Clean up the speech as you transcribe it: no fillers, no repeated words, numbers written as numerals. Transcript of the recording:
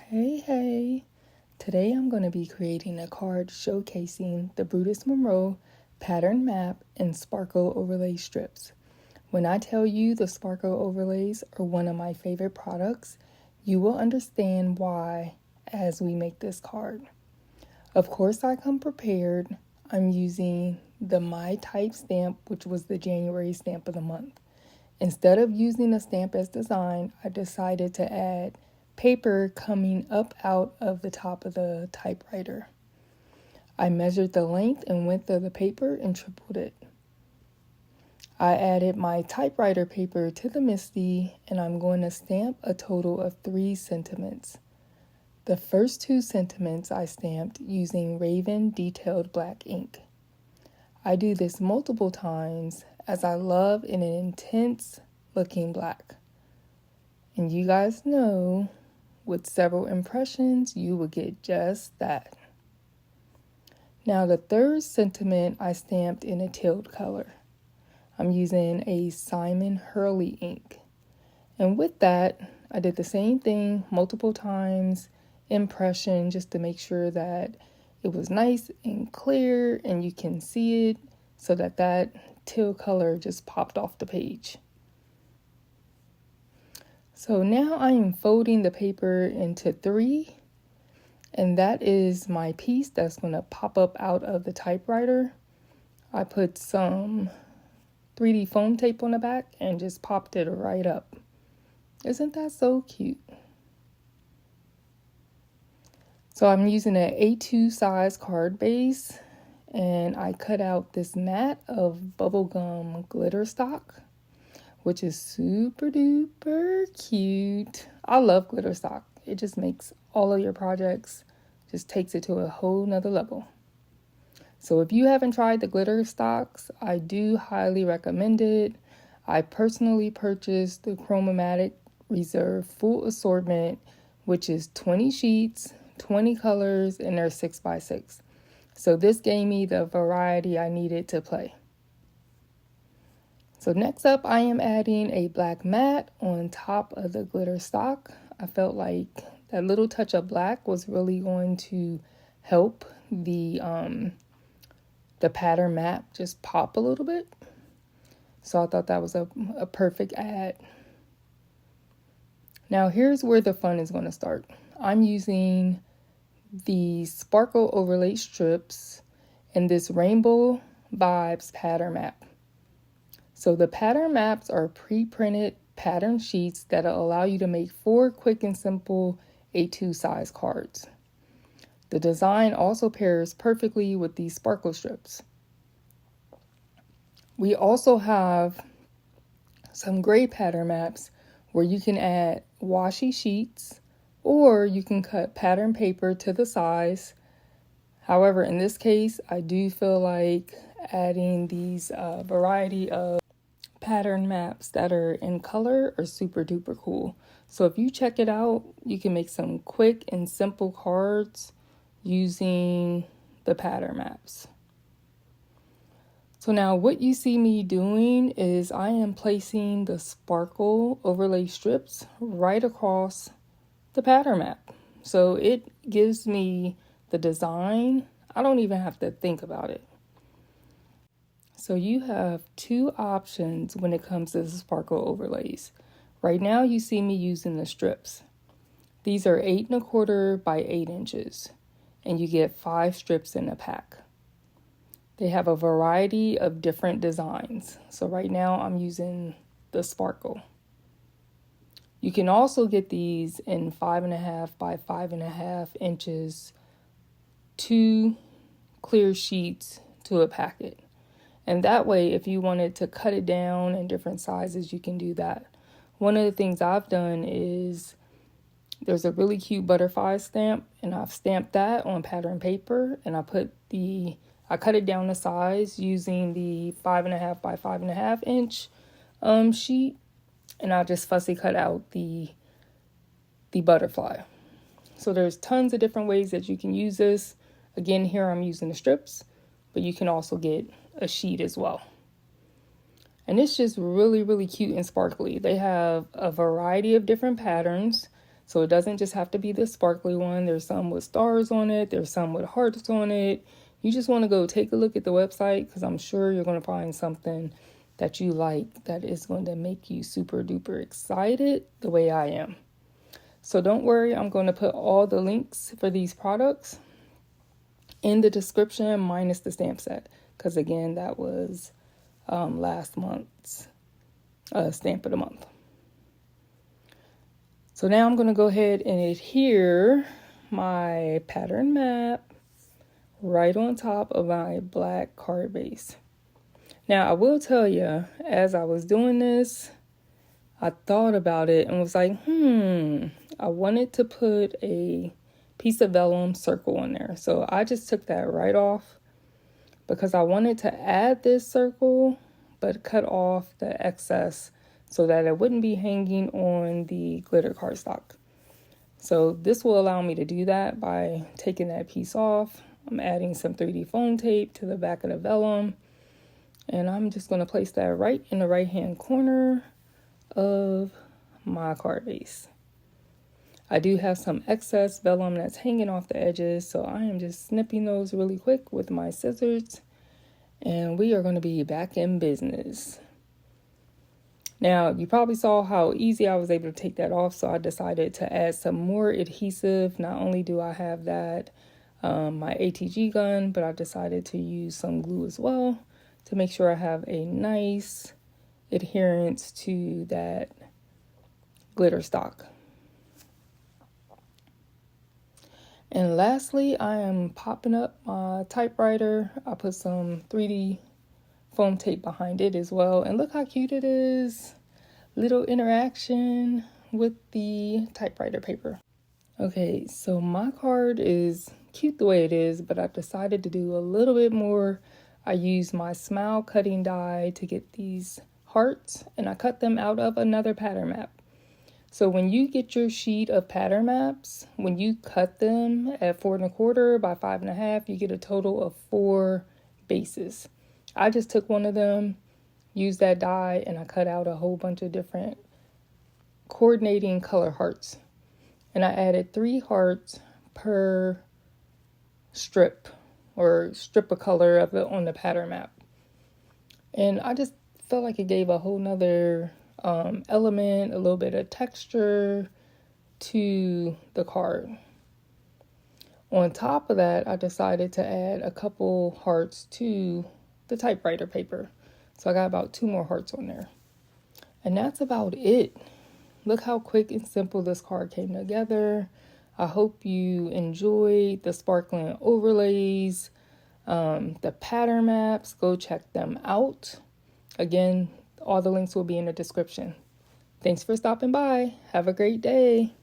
Hey, today I'm going to be creating a card showcasing the Brutus Monroe pattern map and sparkle overlay strips. When I tell you the sparkle overlays are one of my favorite products, you will understand why as we make this card. Of course, I come prepared. I'm using the My Type stamp, which was the January stamp of the month. Instead of using a stamp as designed, I decided to add paper coming up out of the top of the typewriter. I measured the length and width of the paper and tripled it. I added my typewriter paper to the MISTI, and I'm going to stamp a total of 3 sentiments. The first 2 sentiments I stamped using Raven detailed black ink. I do this multiple times as I love an intense looking black. And you guys know, with several impressions, you will get just that. Now the third sentiment I stamped in a teal color. I'm using a Simon Hurley ink. And with that, I did the same thing multiple times, impression, just to make sure that it was nice and clear and you can see it so that teal color just popped off the page. So now I am folding the paper into 3, and that is my piece that's going to pop up out of the typewriter. I put some 3D foam tape on the back and just popped it right up. Isn't that so cute? So I'm using an A2 size card base, and I cut out this mat of bubblegum glitter stock, which is super duper cute. I love glitter stock. It just makes all of your projects, just takes it to a whole nother level. So if you haven't tried the glitter stocks, I do highly recommend it. I personally purchased the Chromatic Reserve full assortment, which is 20 sheets, 20 colors, and they're 6x6. So this gave me the variety I needed to play. So next up, I am adding a black mat on top of the glitter stock. I felt like that little touch of black was really going to help the pattern map just pop a little bit. So I thought that was a perfect add. Now here's where the fun is going to start. I'm using the sparkle overlay strips in this Rainbow Vibes pattern map. So the pattern maps are pre-printed pattern sheets that allow you to make 4 quick and simple A2 size cards. The design also pairs perfectly with these sparkle strips. We also have some gray pattern maps where you can add washi sheets, or you can cut pattern paper to the size. However, in this case, I do feel like adding these variety of pattern maps that are in color are super duper cool. So if you check it out, you can make some quick and simple cards using the pattern maps. So now what you see me doing is I am placing the sparkle overlay strips right across the pattern map. So it gives me the design. I don't even have to think about it. So you have 2 options when it comes to the sparkle overlays. Right now you see me using the strips. These are 8 1/4 by 8 inches, and you get 5 strips in a pack. They have a variety of different designs. So right now I'm using the sparkle. You can also get these in 5 1/2 by 5 1/2 inches, 2 clear sheets to a packet. And that way, if you wanted to cut it down in different sizes, you can do that. One of the things I've done is there's a really cute butterfly stamp, and I've stamped that on pattern paper, and I cut it down to size using the 5 1/2 by 5 1/2 inch sheet, and I just fussy cut out the butterfly. So there's tons of different ways that you can use this. Again, here I'm using the strips, but you can also get a sheet as well. And it's just really, really cute and sparkly. They have a variety of different patterns. So it doesn't just have to be the sparkly one. There's some with stars on it. There's some with hearts on it. You just want to go take a look at the website, because I'm sure you're going to find something that you like that is going to make you super duper excited the way I am. So don't worry, I'm going to put all the links for these products in the description minus the stamp set, because again, that was last month's stamp of the month. So now I'm going to go ahead and adhere my pattern map right on top of my black card base. Now I will tell you, as I was doing this, I thought about it and was like, I wanted to put a piece of vellum circle on there. So I just took that right off because I wanted to add this circle, but cut off the excess so that it wouldn't be hanging on the glitter cardstock. So this will allow me to do that by taking that piece off. I'm adding some 3D foam tape to the back of the vellum, and I'm just going to place that right in the right hand corner of my card base. I do have some excess vellum that's hanging off the edges, so I am just snipping those really quick with my scissors, and we are going to be back in business. Now, you probably saw how easy I was able to take that off, so I decided to add some more adhesive. Not only do I have that, my ATG gun, but I decided to use some glue as well to make sure I have a nice adherence to that glitter stock. And lastly, I am popping up my typewriter. I put some 3D foam tape behind it as well. And look how cute it is. Little interaction with the typewriter paper. Okay, so my card is cute the way it is, but I decided to do a little bit more. I used my smile cutting die to get these hearts, and I cut them out of another pattern map. So when you get your sheet of pattern maps, when you cut them at 4 1/4 by 5 1/2, you get a total of 4 bases. I just took one of them, used that die, and I cut out a whole bunch of different coordinating color hearts. And I added 3 hearts per strip, or strip of color of it on the pattern map. And I just felt like it gave a whole nother element, a little bit of texture to the card. On top of that, I decided to add a couple hearts to the typewriter paper. So I got about 2 more hearts on there. And that's about it. Look how quick and simple this card came together. I hope you enjoyed the sparkling overlays, the pattern maps. Go check them out. Again, all the links will be in the description. Thanks for stopping by. Have a great day.